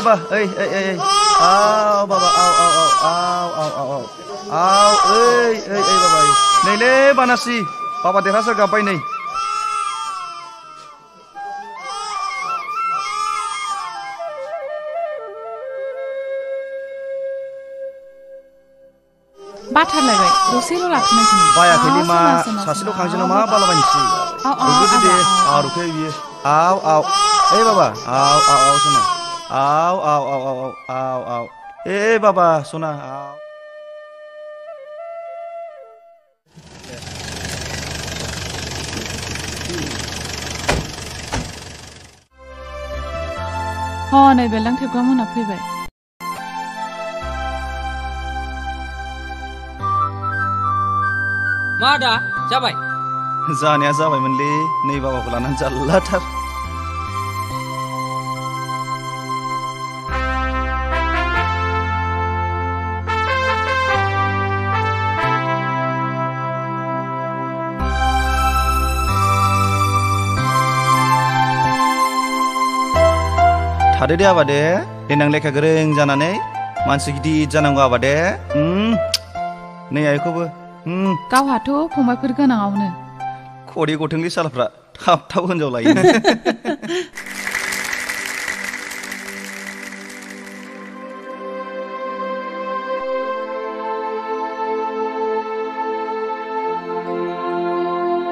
बाबा ओइ आव बाबा आव ओइ बाबा नैलै बानासि बाबा देरहासार गाबबाय नै बाथारलायबाय दसेल' लाखिनांगोन बायाखैलै मा सासेल' खांसेल' मा बालाबायनोसै रुगोदो दे रुखै बियो आव ओइ बाबा आव सना आव ए बाबा सना आव नै बेलदां थेबग्रा मोना फैबाय मा दा जाबाय जानाया जाबायमोनलै नै बाबाखौ लानानै जाल्लाथार थादो दे आबा दे देनां लेखा गोरों जानानै मानसि गिदिर जानांगौ आबा दे नै आइखौबो गावहाथ' फंबायफोर गोनाङावनो खरि गथोंलै सालाफ्रा थाब हिनजाव लायो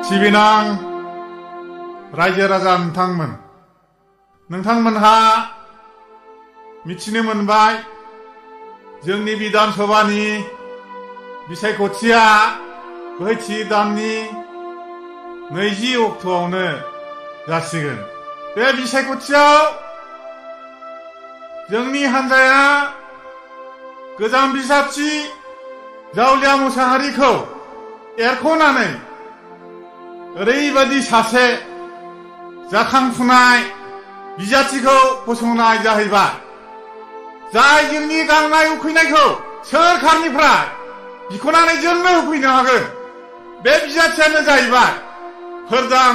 सिबिनां रायजो राजा नोंथांमोनहा मिथिनो मोनबाय जोंनि बिधान सभानि बिसायख'थिया बैथि दाननि 20 अक्ट'आवनो जासिगोन। बे बिसायख'थियाव जोंनि हान्जाया गोजाम बिजाबथि जावलिया मुसाहारिखौ एरख'नानै ओरैबायदि सासे जाखांफुनाय बिजाथिखौ फसंनाय जाहैबाय जाय जोंनि गांनाय उखैनायखौ सोरखारनिफ्राय बिख'नानै जोंनो होफैनो हागोन। बे बिजाथियानो जाहैबाय फोरदान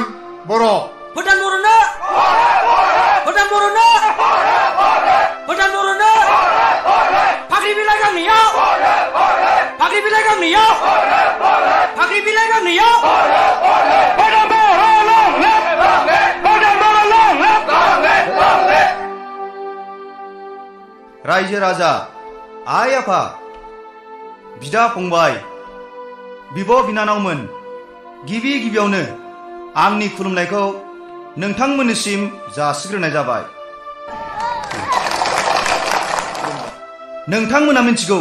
बर'। फोरदान बर'नो फाख्रि बिलाइ गांनैयाव फाख्रि बिलाइ गांनैयाव रायजो राजा आइ आफा बिदा फंबाय बिब' बिनानावमोन गिबियावनो आंनि खुलुमनायखौ नोंथांमोननिसिम जासिग्रोनाय जाबाय। नोंथांमोना मिथिगौ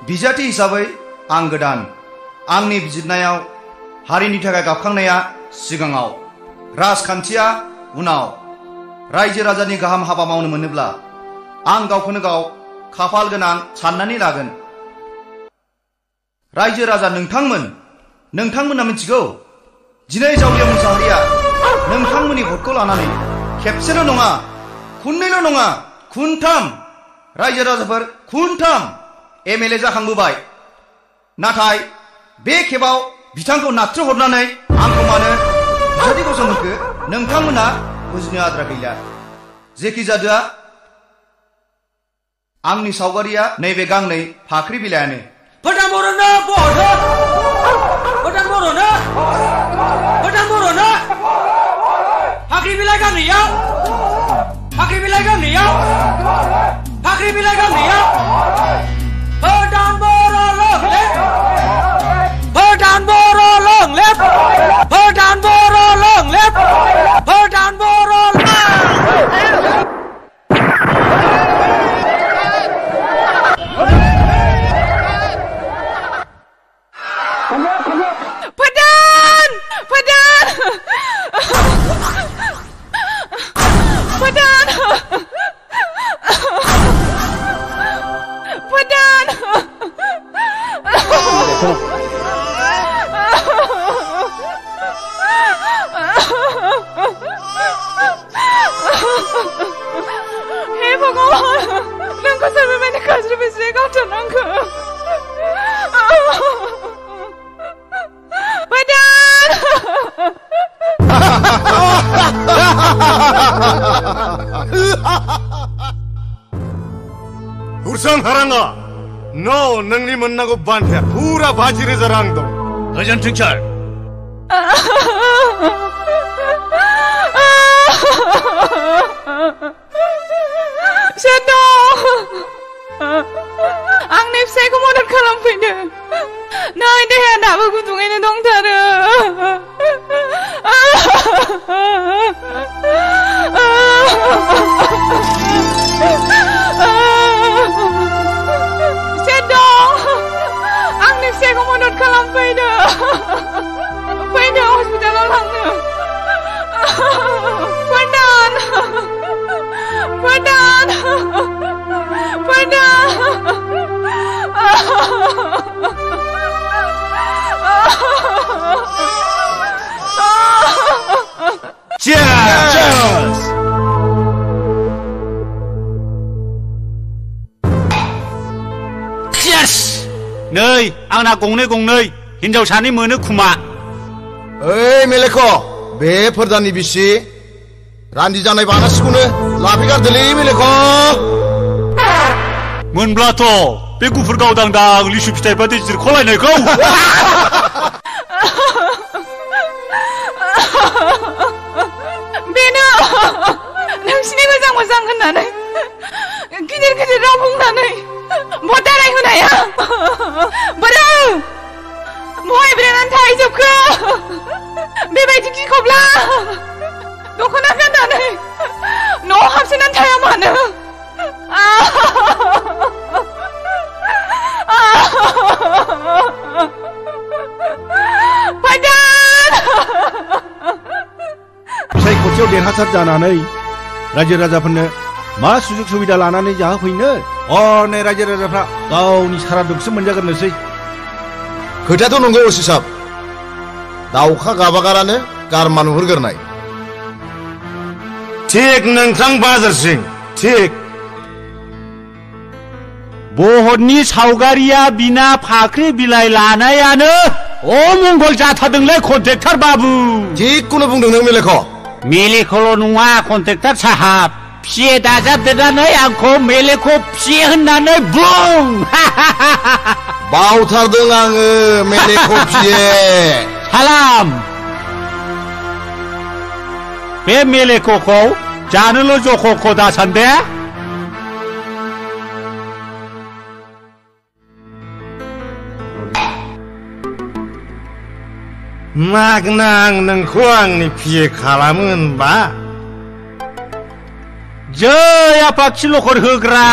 बिजाथि हिसाबै आं गोदान आंनि बिजिरनायाव हारिनि थाखाय गाबखांनाया सिगाङाव राजखान्थिया उनाव रायजो राजानि गाहाम हाबा मावनो मोनोब्ला आं गावखौनो गाव खाफाल गोनां साननानै लागोन। रायजो राजा नोंथांमोना मिथिगौ दिनै जावलिया मुसाहारिया नोंथांमोननि भटखौ लानानै खेबसेल' नङा खुननैल' नङा खुनथाम रायजो राजाफोर खुनथाम एमएलए जाखांबोबाय। नाथाय बे खेबाव बिथांखौ नाथ्रोहरनानै आंखौ मानो बिजाथि गसंहोखो नोंथांमोना बुजिनो आद्रा गैला। जेखि जादोआ आंनि सावगारिया नैबे गांनै फाख्रि बिलाइयानो। फोरदान बर'नो फाख्रि बिलाइ गांनैयाव फोरदान बर' लोंलेब हे भगवान नोंखौ सोरबायदि गाज्रि बेसे गावथारनांगौ गुरसां हाराङा नोंनि मोननांगौ बान्थाया फुरा 50,000 रां दं गोजोन्थों सार Shadow! आंनि फिसायखौ मदद खालामफैदो नै देहाया दाबो गुदुङैनो दंथारो Shadow! आंनि फिसायखौ मदद खालामफैदो फैदो हस्पिटालाव लांनो Pardon! Pardon! Pardon! Cheers! Yes! नै आंना गंनै हिनजावसानि मोनो खुमा ओइ मेलेख' बे फोरदानि बिसि रान्दि जानाय बानासिखौनो लाफैगारदोलै मेलेख' मोनब्लाथ' बे गुफुर गावदांदां लिसु फिथाइ बादि जिरख'लायनायखौ बेनो नोंसिनि मोजां होननानै गिदिर राव बुंनानै भट दारायहोनाया बोरो बहाय ब्रेनानै थाहैजोबखो बेबायदि गिखब्ला दख'ना गाननानै न'आव हाबसोनानै थाया मानो फिसाय खनसेयाव देरहासार जानानै रायजो राजाफोरनो मा सुजुग सुबिदा लानानै जाहोफैनो हनै रायजो राजाफ्रा गावनि सारादुखौसो मोनजागोरनोसै खोथायाथ' नंगौ ओसि साब दाउखा गाबागारानो गारमा नुहुरगोरनाय थिक नोंथां बाजार सिं थिक बहरनि सावगारिया बिना फाख्रि बिलाइ लानायानो अमंगल जाथारदोंलै कन्ट्रेक्टर बाबु थिगखौनो बुंदों नों मेलेख' मेलेख'ल' नङा कन्ट्रेक्टर साहाब फिए दाजाबदेरनानै आंखौ मेलेख' फिए होननानै बुं बावथारदों आङो मेलेख' फिए सालाम बे मेलेख'खौ जानोल' जख'खौ दासान्दे मागना आं नोंखौ आंनि फिए खालामो होनबा जै आफा खिलखर होग्रा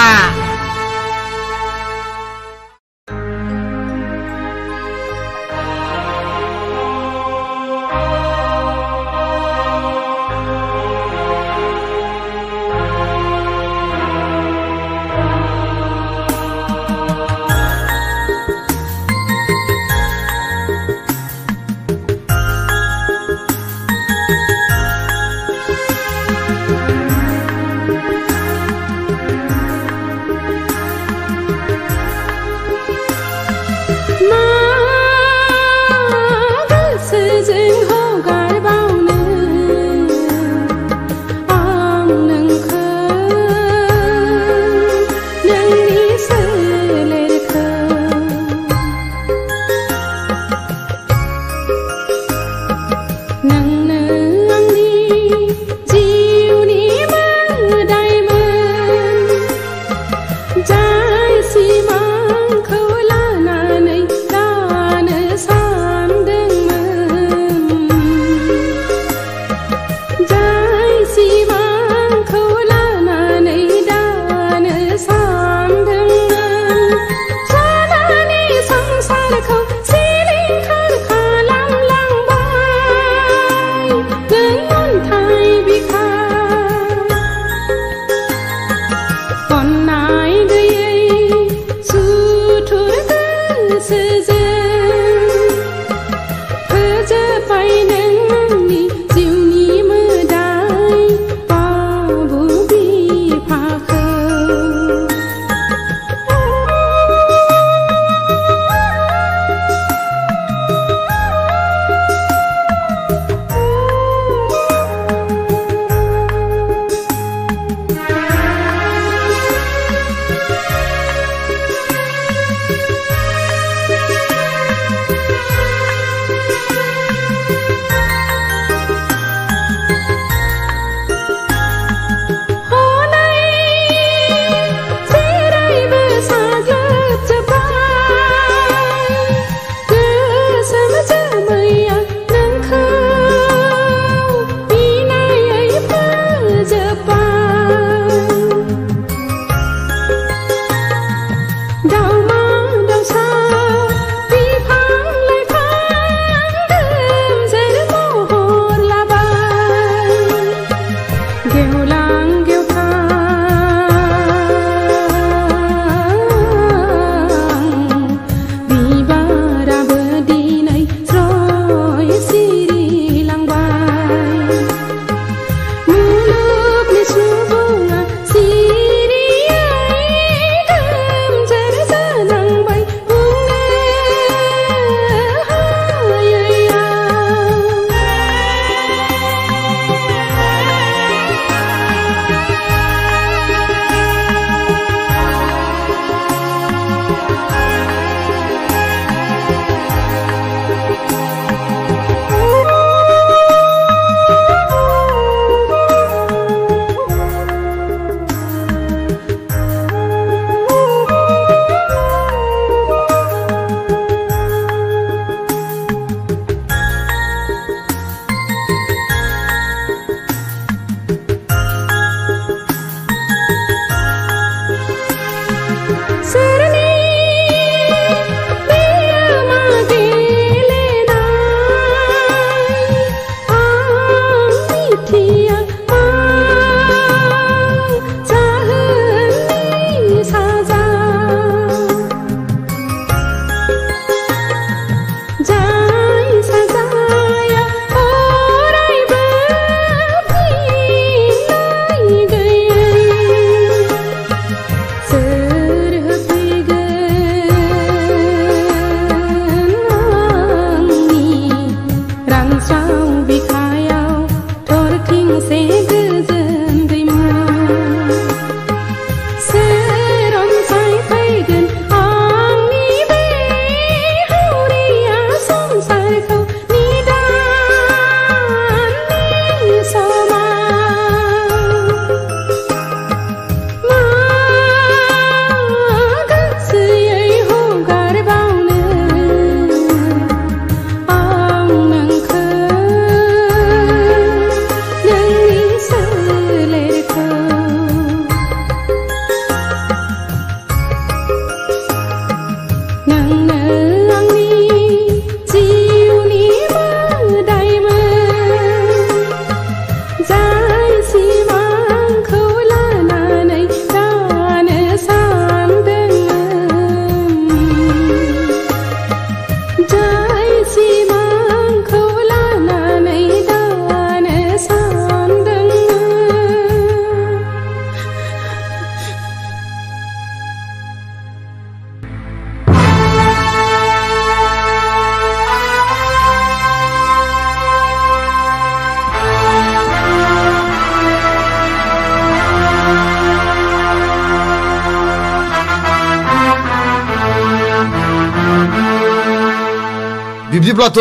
बिब्दिब्लाथ'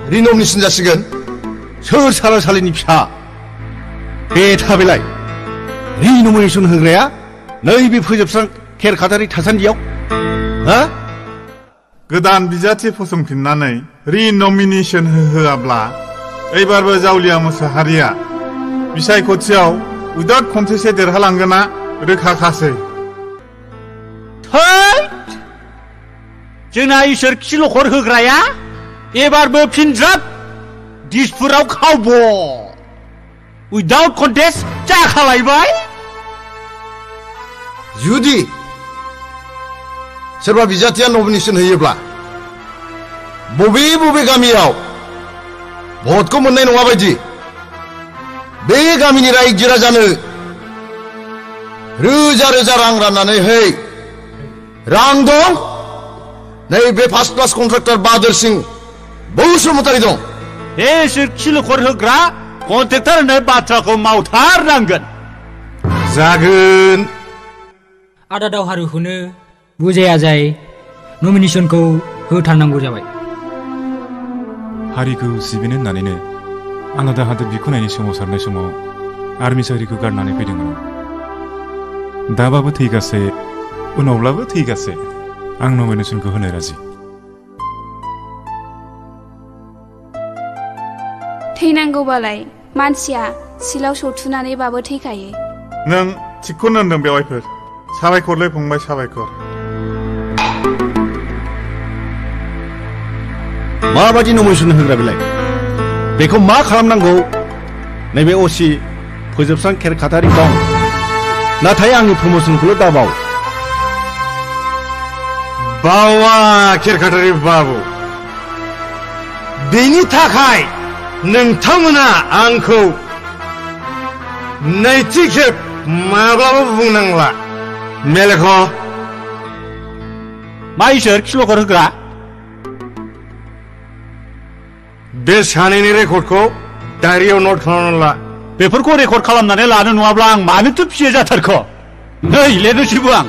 रिन'मिनेसन जासिगोन सोर सारासालिनि फिसा बे थाबायलाय रिन'मिनेसन होग्राया नैबे फोजोबस्रां खेरखादारि थासान्दियाव हा गोदान बिजाथि फसंफिननानै रिन'मिनेसन होआब्ला एबारबो जावलिया मोसाहारिया बिसायख'थियाव उदात खनसेसो देरहालांगोना रोखाखासै जोंना इसोर खिलखर होग्राया एबारबो फिनज्राब दिसपुराव खावब उइदाउट कन्टेस्ट जाखालायबाय जुदि सोरबा बिजाथिया नमिनेसन होयोब्ला बबे बबे गामियाव भटखौ मोननाय नङा बायदि बे गामिनि रायजो राजानो रोजा रोजा रां राननानै है रां दं नैबे first class contractor Bahadur Singh Basumatary दं इसोर खिलखर होग्रा कन्ट्रेक्टर होननाय बाथ्राखौ मावथारनांगोन जागोन आदा दावहारुखौनो बुजाया जाय नमिनेसनखौ होथारनांगौ जाबाय हारिखौ सिबिनो होननानैनो आं दाहादोर बिखुनायनि सोमावसारनाय समाव आर्मि साख्रिखौ गारनानै फैदोंमोन दाबाबो थैगासे उनावब्लाबो थैगासे आं नमिनेसनखौ होनो राजि थैनांगौबालाय मानसिया सिलाव सौथुनानैबाबो थैखायो नों थिगखौनो होनदों बेवाइफोर साबायखरलै फंबाय साबायखर माबायदि नमिनेसन होग्रा बेलाय बेखौ मा खालामनांगौ नैबे असि फोजोबस्रां खेरखादारि दं नाथाय आंनि प्रमोसनखौल' दाबाव बावा खेरखादारि बाबु बेनि थाखाय नोंथांमोना आंखौ नैथि खेब माब्लाबा बुंनांला मेलेख मा इसोर खिलखर होग्रा बे सानैनि रेकर्डखौ डायरियाव नट खालामनानै ला बेफोरखौ रेकर्ड खालामनानै लानो नङाब्ला आं मानोथो फिसियो जाथारखो नै लिरनोसैबो आं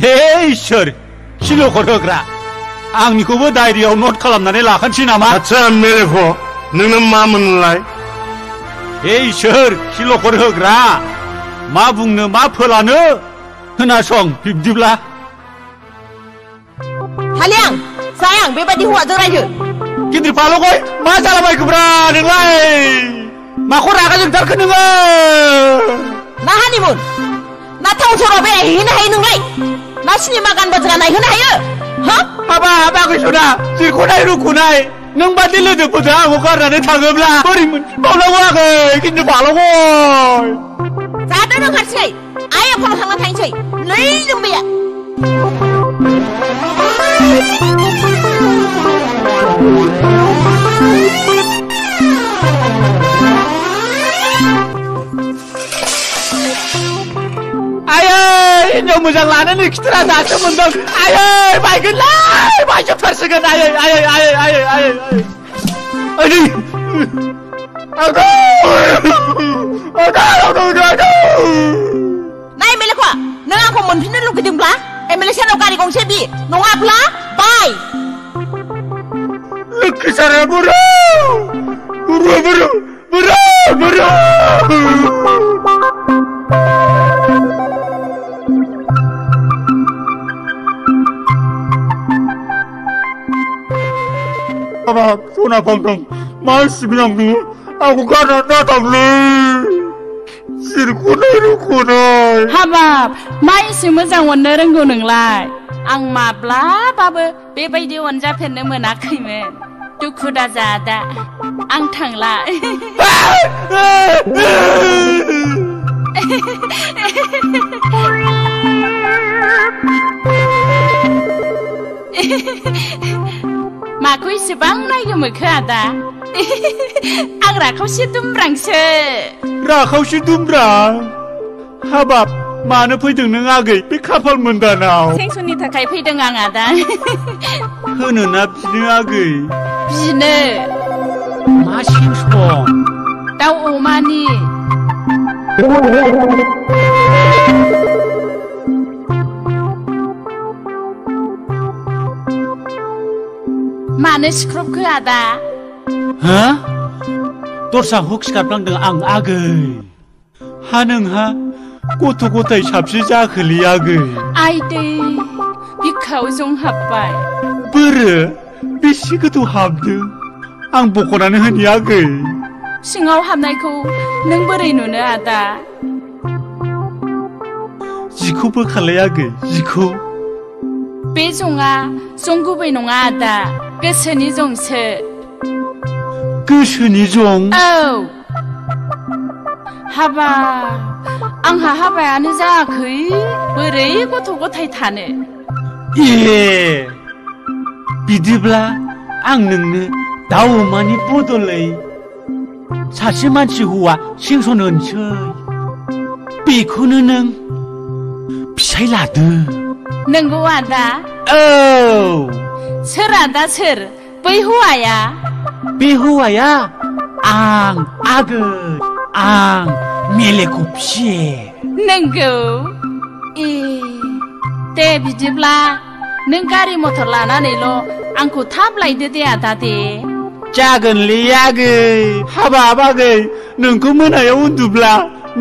हे इसोर खिलखर होग्रा आंनिखौबो डायरियाव नट खालामनानै लाखानोसै नामा आच्छा मेलेख नोंनो मा मोनलाय हे इसोर खिलखर होग्रा मा बुंनो मा फोलानो खोनासं बिब्दिब्ला हालियां जायां बेबायदि हौवाजों रायजो गिदिर फालगय मा जालाबायखोब्रा नोंलाय माखौ रागा जोंथारखो नोङो ना हानिमुन ना टाउन सहराव बेरायहैनो हायो नोंलाय ना सिनेमा गान बाजरा नायहोनो हायो हा हाबा बागैसना जिरख'नाय रुख'नाय नों बादि लोगोफोरजों आंखौ गारनानै थाङोब्ला बोरै मोनबावनांगौ आगै गिदिर फालगय जादो नों हारसिङै आइ आफानाव थांना थांसै नै जोंबैया आयै हिन्जाव मोजां लानानै खिथेरा दासो मोनदों आयै बायगोनलाय बायजोबथारसिगोन आयै आयै आयै आयै आयै आयै नाय मेलेखा नों आंखौ मोनफिननो लुगैदोंब्ला एमएलए सानाव गारि गंसे बि नङाब्ला बाय लोखि सारा बुरु बुरु बुरु बुरु बुरु Anak, suna pangdang, masih bilang dulu, aku karena datang le, sirkunai. Habab, masih मोजां मोननो रोंगौ नोंलाय? आं माब्लाबाबो बेबायदि अनजाफेरनो मोनाखैमोन। दुखु दाजा दा, आं थांला। माखौ इसेबां नायगोमोखो आदा आं राखावसि दुमब्रांसो राखावसि दुमब्रां हाबाब मानो फैदों नों आगै बे खाफाल मोनदानाव सेंसननि थाखाय फैदों आं आदा होनो ना बिनो आगै बिनो मा सेंसन दाउ अमानि मानो सिख्रबखो आदा हा दरसा हुक सिखारफ्लांदों आं आगै हा नोंहा गथ' गथाय साबसे जाखोलै आगै आइदै बिखायाव जं हाबबाय बोरो बेसे गोथौ हाबदों आं बख'नानै होनि आगै सिङाव हाबनायखौ नों बोरै नुनो आदा जिखौ बोखारलाय आगै जिखौ बे जंआ जं गुबै नङा आदा गोसोनि जंसो गोसोनि जं औ हाबा आंहा हाबायानो जायाखै बोरै गथ' गथाय थानो ए बिदिब्ला आं नोंनो दाउ अमानि बदलै सासे मानसि हौवा सिंसन होनसै बेखौनो नों फिसाय लादो नंगौ आदा औ सोर आदा सोर बै हौवाया बे हौवाया आं आगै आं मेलेखौ फिसियो नंगौ ए दे बिदिब्ला नों गारि मथर लानानैल' आंखौ थाब लायदो दे आदा दे जागोनलै आगै हाबाब आगै नोंखौ मोनायाव उन्दुब्ला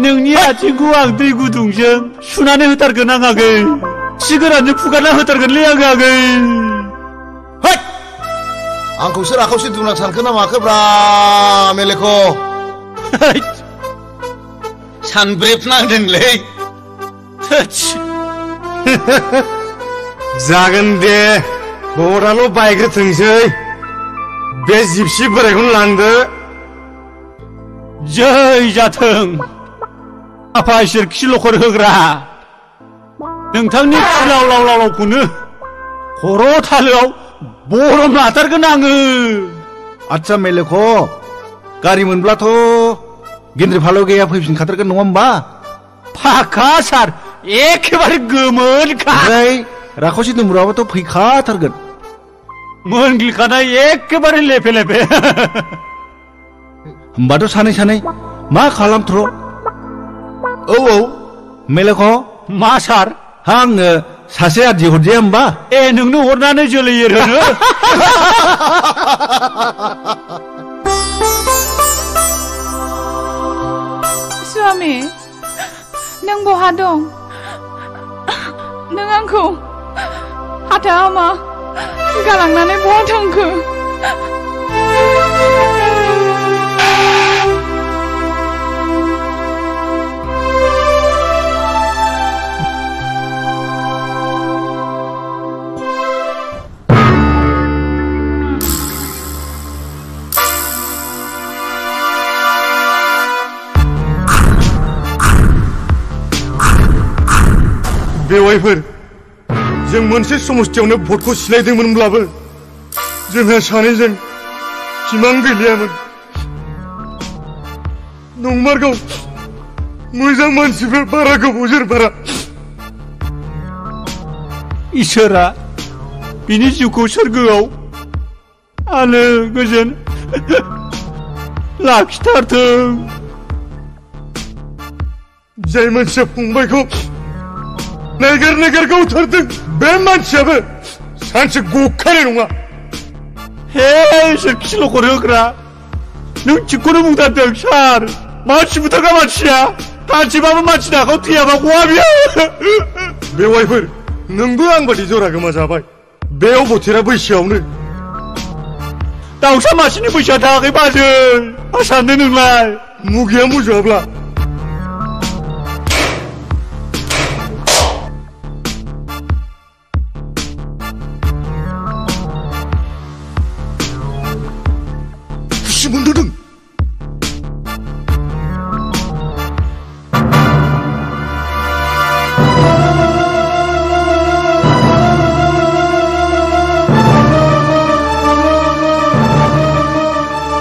नोंनि आथिंखौ आं दै गुदुंजों सुनानै होथारगोन आं आगै सि गोरानजों फुगारना होथारगोनलै आं आगै आंखौसो राखावसो दुना सानखो ना माखोब्रा मेलेख' सानब्रेबनांदोंलै जागोन दे बराल' बायग्रोथोंसै बे जिपसि बोरायखौनो लांदो जै जाथों आफा इसोर खिलखर होग्रा नोंथांनि लाव लाव लावखौनो खर' थालोआव बरम लाथारगोन आङो आदसा मेलेख' गारि मोनब्लाथ' गेन्द्रि फालो गैया फैफिनखाथारगोन नङा होमबा फाखा सार एखेबारे गोमोनखा ओमफ्राय राखावसि दुमब्रुआबोथ' फैखाथारगोन मोनग्लिखानाय एखेबारे लेफे लेफे होमबाथ' सानै सानै मा खालामथ्र' औ मेलेख' मा सार आङो सासे आदि हरजाया होमबा ए नोंनो हरनानै जोलै एरहोनो स्वामी नों बहा दं नों आंखौ हाथा हामा गालांनानै बहा थांखो बेवाइफोर जों मोनसे समस्थियावनो भटखौ सिलायदोंमोनब्लाबो जोंहा सानैजों सिमां गैलियामोन नंमारगौ मोजां मानसिफोर बारा गोबाव जोरबारा इसोरा बिनि जिउखौ सोरगोआव आलो गोजोन लाखिथारथों जाय मानसिया फंबायखौ नागिर नागिर गावथारदों बे मानसियाबो सानसे गखानाय नङा हे इसोर खिलखर होग्रा नों थिगखौनो बुंथारदों सार मानसि बुथारग्रा मानसिया मानसिबाबो मानसिनि आखायाव थैयाबा गवा बियो बेवाइफोर नोंबो आं बादि जरा गोमा जाबाय बे अबथेरा बैसोआवनो दाउसा मासेनि बैसोआ थाङाखै बाजै मा सानदों नोंलाय मुगिया मुजुआब्ला मोनदों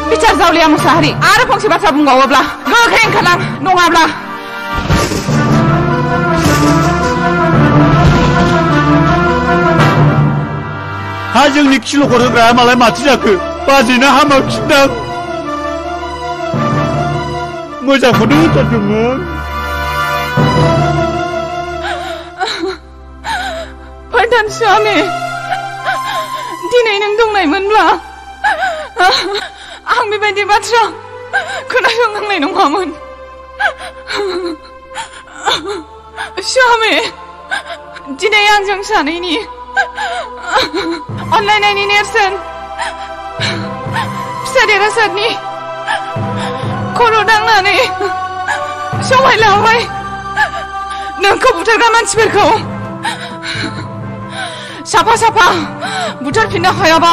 बिचार जावलिया मुसाहारि आरो फंसे बाथ्रा बुंबावोब्ला गोख्रै ओंखारलां नङाब्ला हा जोंनि खिलखर होग्राया मालाय माथो जाखो बाजैना हामा खिन्दां मोजांखौनो होथारदोंमोन। प्रधान स्वामी दिनै नों दंनायमोनब्ला आं बेबायदि बाथ्रा खोनासंनांनाय नङामोन। स्वामी दिनै आंजों सानैनि अनलायनायनि नेरसोन फिसा देरहासातनि खर' दांनानै समायलांबाय नोंखौ बुथारग्रा मानसिफोरखौ साफा साफा बुथारफिननो हायाबा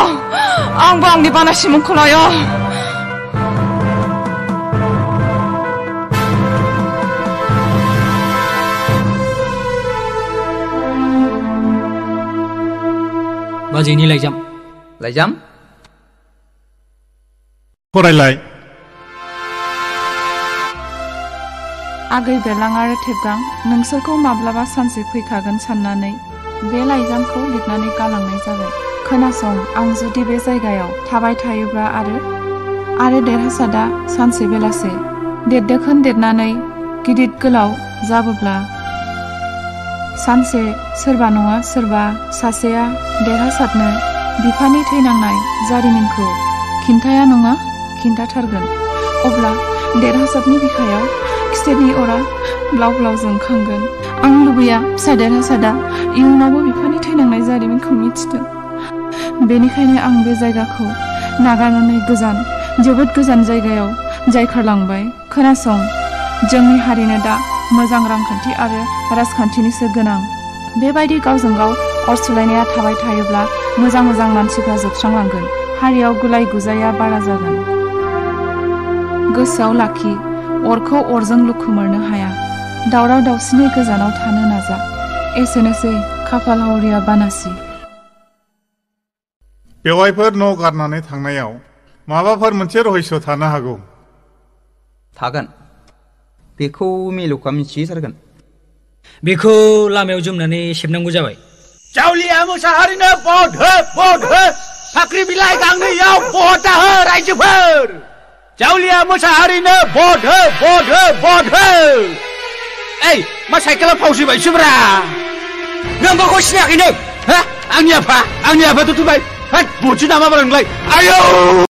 आंबो आंनि बानासि मुंखौ लाया। बाजैनि लाइजाम फरायलाय। आगै बेरलां आरो थेबगां नोंसोरखौ माब्लाबा सानसे फैखागोन साननानै बे लाइजामखौ लिरनानै गालांनाय जाबाय। खोनासं, आं जुदि बे जायगायाव थाबाय थायोब्ला आरो देरहासादा सानसे बेलासे देरदोखोन देरनानै गिदिर गोलाव जाबोब्ला सानसे सोरबा नङा सोरबा सासेया देरहासादनो बिफानि थैनांनाय जारिमिनखौ खिन्थाया नङा खिन्थाथारगोन। अब्ला देरहासादनि बिखायाव खिथेरनि अरा ब्लाव ब्लाव जोंखांगोन। आं लुबैया फिसा देरहासादा इयुनावबो बिफानि थैनांनाय जारिमिनखौ मिथिथों। बेनिखायनो आं बे जायगाखौ नागारनानै जोबोद गोजान जायगायाव जायखारलांबाय। खोनासं, जोंनि हारिनो दा मोजां रांखान्थि आरो राजखान्थिनिसो गोनां। बेबायदि गावजों गाव अर सुलायनाया थाबाय थायोब्ला मोजां मानसिफ्रा जोबस्रांलांगोन। हारियाव गुलाय गुजाया बारा जागोन। गोसोआव लाखि, अरखौ अरजों लुखुमोरनो हाया। दावराव दावसिनि गोजानाव थानो नाजा। एसेनोसै खाफाल हावरिया बानासि। बेवाइफोर न' गारनानै थांनायाव माबाफोर मोनसे रहस्य थानो हागौ। थागोन, बेखौ मेलौखा मिथिथारगोन। बेखौ लामायाव जोमनानै सेबनांगौ जाबाय। जावलिया मोसाहारिनो भट हो फाख्रि बिलाइ गांनैयाव भट हो रायजोफोर। जावलिया मोसाहारिनो भट हो। ओइ मा साइकेलाव फावसैबायसोब्रा। नों आंखौ सिनायाखै नों? आंनि आफाथ' थुबाय। भटसो नामाब्रा नोंलाय? आयौ